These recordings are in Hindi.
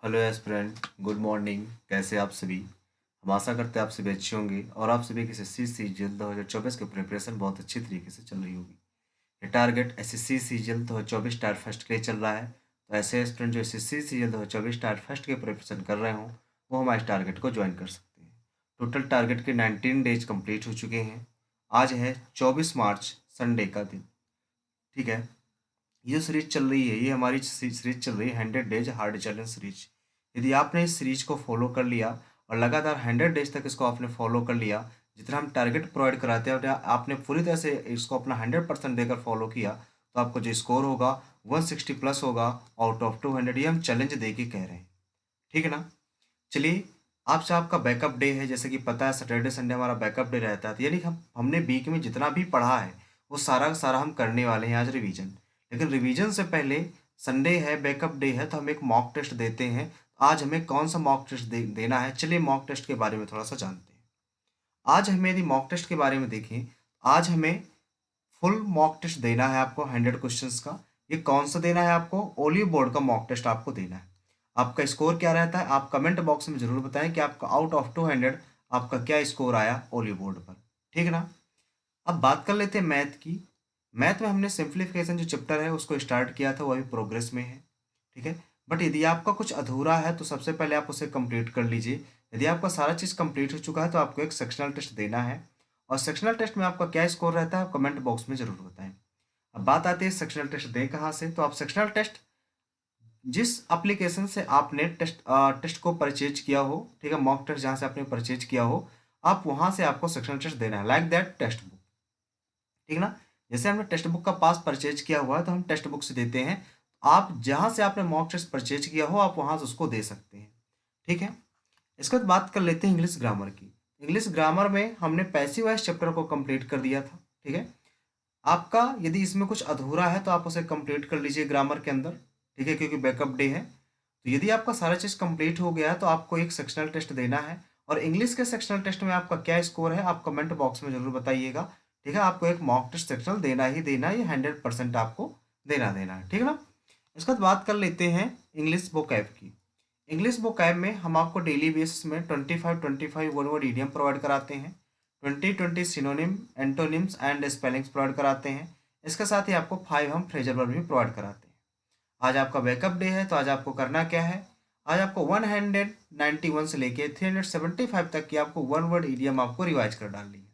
Hello aspirant, good morning. कैसे आप सभी? हम आशा करते हैं आप सभी अच्छे होंगे और आप सभी की एसएससी सीजीएल 2024 की प्रिपरेशन बहुत अच्छी तरीके से चल रही होगी। ये target SSC CGL 2024 tyre first के लिए चल रहा है। तो ऐसे एस्पिरेंट जो एसएससी सीजीएल 2024 टायर फर्स्ट की प्रिपरेशन कर रहे हों वो हमारे टारगेट को ज्वाइन कर सकते हैं। टोटल टारगेट के 19 डेज कंप्लीट हो चुके हैं। आज है 24 मार्च, संडे का दिन। ठीक है। ये सीरीज चल रही है, ये हमारी सीरीज चल रही है 100 डेज हार्ड चैलेंज सीरीज। यदि आपने इस सीरीज को फॉलो कर लिया और लगातार 100 डेज तक इसको आपने फॉलो कर लिया, जितना हम टारगेट प्रोवाइड कराते हैं आपने पूरी तरह से इसको अपना 100% देकर फॉलो किया, तो आपको जो स्कोर होगा 160 प्लस होगा आउट ऑफ 200। ये हम चैलेंज दे के कह रहे हैं। ठीक है ना। चलिए, आपसे आपका बैकअप डे है, जैसे कि पता है सैटरडे संडे हमारा बैकअप डे रहता है। तो यानी हमने वीक में जितना भी पढ़ा है वो सारा का सारा हम करने वाले हैं आज रिवीजन। लेकिन रिवीजन से पहले संडे है, बैकअप डे है, तो हम एक मॉक टेस्ट देते हैं। आज हमें कौन सा मॉक टेस्ट देना है, चलिए मॉक टेस्ट के बारे में थोड़ा सा जानते हैं। आज हमें यदि मॉक टेस्ट के बारे में देखें, आज हमें फुल मॉक टेस्ट देना है आपको 100 क्वेश्चंस का। ये कौन सा देना है आपको? ओलिव बोर्ड का मॉक टेस्ट आपको देना है। आपका स्कोर क्या रहता है, आप कमेंट बॉक्स में जरूर बताएं कि आपका आउट ऑफ 200 आपका क्या स्कोर आया ओलिव बोर्ड पर। ठीक है ना। अब बात कर लेते हैं मैथ की। मैथ में हमने सिंप्लीफिकेशन जो चैप्टर है उसको स्टार्ट किया था, वो अभी प्रोग्रेस में है। ठीक है। बट यदि आपका कुछ अधूरा है तो सबसे पहले आप उसे कंप्लीट कर लीजिए। यदि आपका सारा चीज़ कंप्लीट हो चुका है तो आपको एक सेक्शनल टेस्ट देना है। और सेक्शनल टेस्ट में आपका क्या स्कोर रहता है, आप कमेंट बॉक्स में जरूर बताएं। अब बात आती है सेक्शनल टेस्ट दें कहाँ से। तो आप सेक्शनल टेस्ट जिस एप्लीकेशन से आपने टेस्ट को परचेज किया हो, ठीक है, मॉक टेस्ट जहाँ से आपने परचेज किया हो, आप वहाँ से आपको सेक्शनल टेस्ट देना है, लाइक दैट टेक्स्ट बुक। ठीक है ना। जैसे हमने टेक्स्ट बुक का पास परचेज किया हुआ है तो हम टेक्स्ट बुक से देते हैं। आप जहाँ से आपने मॉक टेस्ट परचेज किया हो आप वहाँ से उसको दे सकते हैं। ठीक है। इसके बाद बात कर लेते हैं इंग्लिश ग्रामर की। इंग्लिश ग्रामर में हमने पैसिव वॉइस चैप्टर को कंप्लीट कर दिया था। ठीक है। आपका यदि इसमें कुछ अधूरा है तो आप उसे कंप्लीट कर लीजिए ग्रामर के अंदर। ठीक है, क्योंकि बैकअप डे है। तो यदि आपका सारा चीज़ कंप्लीट हो गया है तो आपको एक सेक्शनल टेस्ट देना है। और इंग्लिश के सेक्शनल टेस्ट में आपका क्या स्कोर है आप कमेंट बॉक्स में जरूर बताइएगा। ठीक है, आपको एक मॉक टेस्ट सेक्शनल देना ही देना है, ये 100% आपको देना है। ठीक है ना। इसके बाद बात कर लेते हैं इंग्लिश वोकैब की। इंग्लिश वोकैब में हम आपको डेली बेसिस में 25 वन वर्ड इडियम प्रोवाइड कराते हैं। 20 synonym, antonyms and spellings provide कराते हैं। इसके साथ ही आपको 5 हम फ्रेजल वर्ब भी प्रोवाइड कराते हैं। आज आपका बैकअप डे है तो आज आपको करना क्या है, आज आपको 191 से लेके 375 तक की आपको वन वर्ड इडियम आपको रिवाइज कर डालनी है।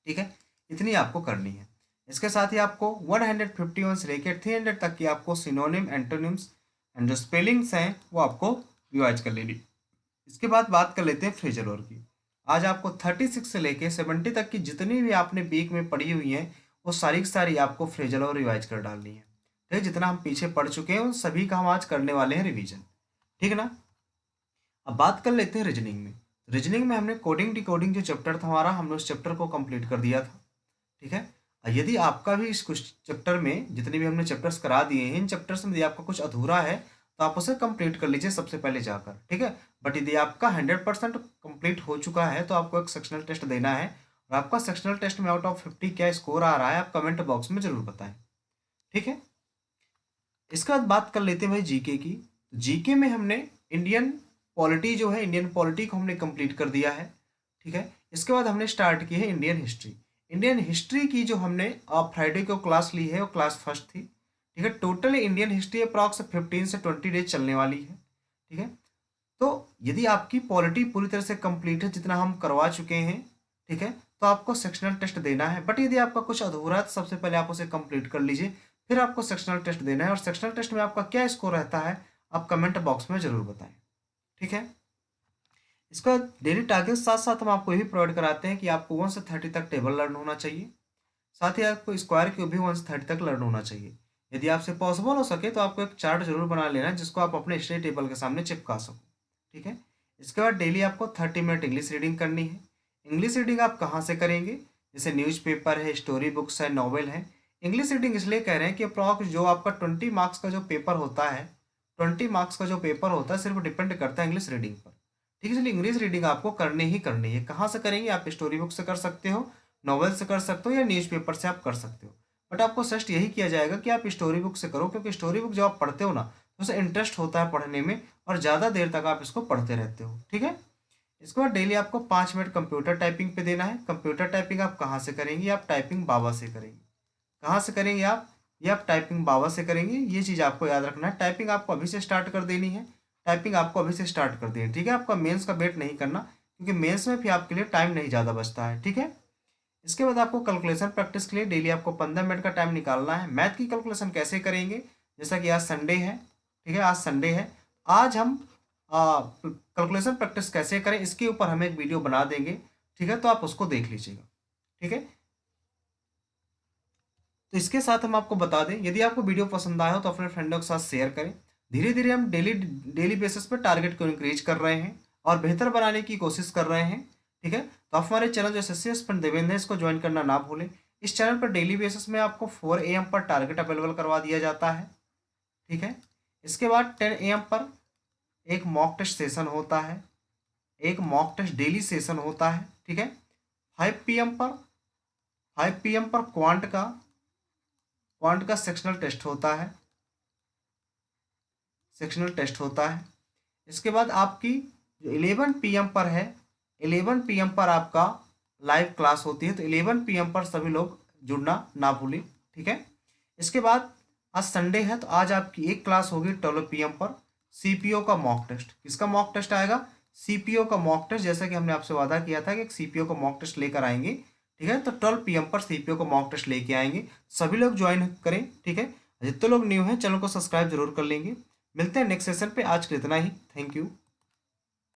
ठीक है, इतनी आपको करनी है। इसके साथ ही आपको 151 से लेकर 300 तक की आपको सिनोनिम, एंटोनिम्स एंड जो स्पेलिंग्स हैं वो आपको रिवाइज कर लेनी। इसके बाद बात कर लेते हैं फ्रेजल वर्ब की। आज आपको 36 से लेके 70 तक की जितनी भी आपने वीक में पढ़ी हुई हैं वो सारी की सारी आपको फ्रेजल और रिवाइज कर डालनी है। ठीक है, जितना हम पीछे पढ़ चुके हैं उन सभी का हम आज करने वाले हैं रिवीजन। ठीक है ना। अब बात कर लेते हैं रीजनिंग में। रीजनिंग में हमने कोडिंग डिकोडिंग जो चैप्टर था हमारा, हमने उस चैप्टर को कंप्लीट कर दिया था। ठीक है। यदि आपका भी इस कुछ चैप्टर में जितने भी हमने चैप्टर्स करा दिए हैं इन चैप्टर्स में यदि आपका कुछ अधूरा है तो आप उसे कंप्लीट कर लीजिए सबसे पहले जाकर। ठीक है। बट यदि आपका 100% कंप्लीट हो चुका है तो आपको एक सेक्शनल टेस्ट देना है। और आपका सेक्शनल टेस्ट में आउट ऑफ 50 क्या स्कोर आ रहा है आप कमेंट बॉक्स में जरूर बताएं। ठीक है। इसके बाद बात कर लेते हैं भाई जीके की। जीके में हमने इंडियन पॉलिटी जो है, इंडियन पॉलिटी को हमने कंप्लीट कर दिया है। ठीक है। इसके बाद हमने स्टार्ट की है इंडियन हिस्ट्री। इंडियन हिस्ट्री की जो हमने फ्राइडे को क्लास ली है वो क्लास फर्स्ट थी। ठीक है। टोटल इंडियन हिस्ट्री अप्रॉक्स 15 से 20 डेज चलने वाली है। ठीक है। तो यदि आपकी पॉलिटी पूरी तरह से कंप्लीट है जितना हम करवा चुके हैं, ठीक है, तो आपको सेक्शनल टेस्ट देना है। बट यदि आपका कुछ अधूरा है तो सबसे पहले आप उसे कंप्लीट कर लीजिए, फिर आपको सेक्शनल टेस्ट देना है। और सेक्शनल टेस्ट में आपका क्या स्कोर रहता है आप कमेंट बॉक्स में जरूर बताएं। ठीक है। इसका डेली टारगेट साथ साथ हम आपको ये भी प्रोवाइड कराते हैं कि आपको 1 से 30 तक टेबल लर्न होना चाहिए। साथ ही आपको स्क्वायर क्यूब भी 1 से 30 तक लर्न होना चाहिए। यदि आपसे पॉसिबल हो सके तो आपको एक चार्ट जरूर बना लेना जिसको आप अपने स्टडी टेबल के सामने चिपका सको। ठीक है। इसके बाद डेली आपको 30 मिनट इंग्लिश रीडिंग करनी है। इंग्लिश रीडिंग आप कहाँ से करेंगे, जैसे न्यूज़पेपर है, स्टोरी बुक्स है, नॉवेल है। इंग्लिश रीडिंग इसलिए कह रहे हैं कि अप्रॉक्स जो आपका 20 मार्क्स का जो पेपर होता है, 20 मार्क्स का जो पेपर होता है सिर्फ डिपेंड करता है इंग्लिश रीडिंग पर। ठीक है। इसलिए इंग्लिश रीडिंग आपको करनी ही करनी है। कहाँ से करेंगे, आप स्टोरी बुक से कर सकते हो, नॉवेल से कर सकते हो, या न्यूज़पेपर से आप कर सकते हो। बट आपको सजेस्ट यही किया जाएगा कि आप स्टोरी बुक से करो, क्योंकि स्टोरी बुक जब आप पढ़ते हो ना तो उसे इंटरेस्ट होता है पढ़ने में और ज़्यादा देर तक आप इसको पढ़ते रहते हो। ठीक है, इसके बाद डेली आपको 5 मिनट कंप्यूटर टाइपिंग पे देना है। कंप्यूटर टाइपिंग आप कहाँ से करेंगे? आप टाइपिंग बाबा से करेंगे। कहाँ से करेंगे आप? ये आप टाइपिंग बाबा से करेंगे। ये चीज़ आपको याद रखना है। टाइपिंग आपको अभी से स्टार्ट कर देनी है। टाइपिंग आपको अभी से स्टार्ट कर देनी है। ठीक है, आपका मेंस का वेट नहीं करना, क्योंकि मेंस में भी आपके लिए टाइम नहीं ज़्यादा बचता है। ठीक है, इसके बाद आपको कैलकुलेशन प्रैक्टिस के लिए डेली आपको 15 मिनट का टाइम निकालना है। मैथ की कैलकुलेशन कैसे करेंगे? जैसा कि आज संडे है, ठीक है, आज संडे है, आज हम कैलकुलेशन प्रैक्टिस कैसे करें इसके ऊपर हम एक वीडियो बना देंगे। ठीक है, तो आप उसको देख लीजिएगा। ठीक है, तो इसके साथ हम आपको बता दें, यदि आपको वीडियो पसंद आया हो तो अपने फ्रेंडों के साथ शेयर करें। धीरे धीरे हम डेली डेली बेसिस पर टारगेट को इंक्रीज कर रहे हैं और बेहतर बनाने की कोशिश कर रहे हैं। ठीक है, तो आप हमारे चैनल जो एसएससी स्पंद देवेंद्र है, इसको ज्वाइन करना ना भूलें। इस चैनल पर डेली बेसिस में आपको 4 AM पर टारगेट अवेलेबल करवा दिया जाता है। ठीक है, इसके बाद 10 AM पर एक मॉक टेस्ट सेशन होता है, एक मॉक टेस्ट डेली सेशन होता है। ठीक है, 5 PM पर क्वांट का सेक्शनल टेस्ट होता है, सेक्शनल टेस्ट होता है। इसके बाद आपकी जो 11 PM पर है, 11 PM पर आपका लाइव क्लास होती है, तो 11 PM पर सभी लोग जुड़ना ना भूलें। ठीक है, इसके बाद आज संडे है, तो आज आपकी एक क्लास होगी 12 PM पर सीपीओ का मॉक टेस्ट। किसका मॉक टेस्ट आएगा? सीपीओ का मॉक टेस्ट। जैसा कि हमने आपसे वादा किया था कि एक सीपीओ का मॉक टेस्ट लेकर आएंगे। ठीक है, तो 12 PM पर सीपीओ का मॉक टेस्ट लेके आएंगे। सभी लोग ज्वाइन करें। ठीक है, जितने लोग न्यू हैं चैनल को सब्सक्राइब जरूर कर लेंगे। मिलते हैं नेक्स्ट सेशन पे। आज के लिए इतना ही। Thank you.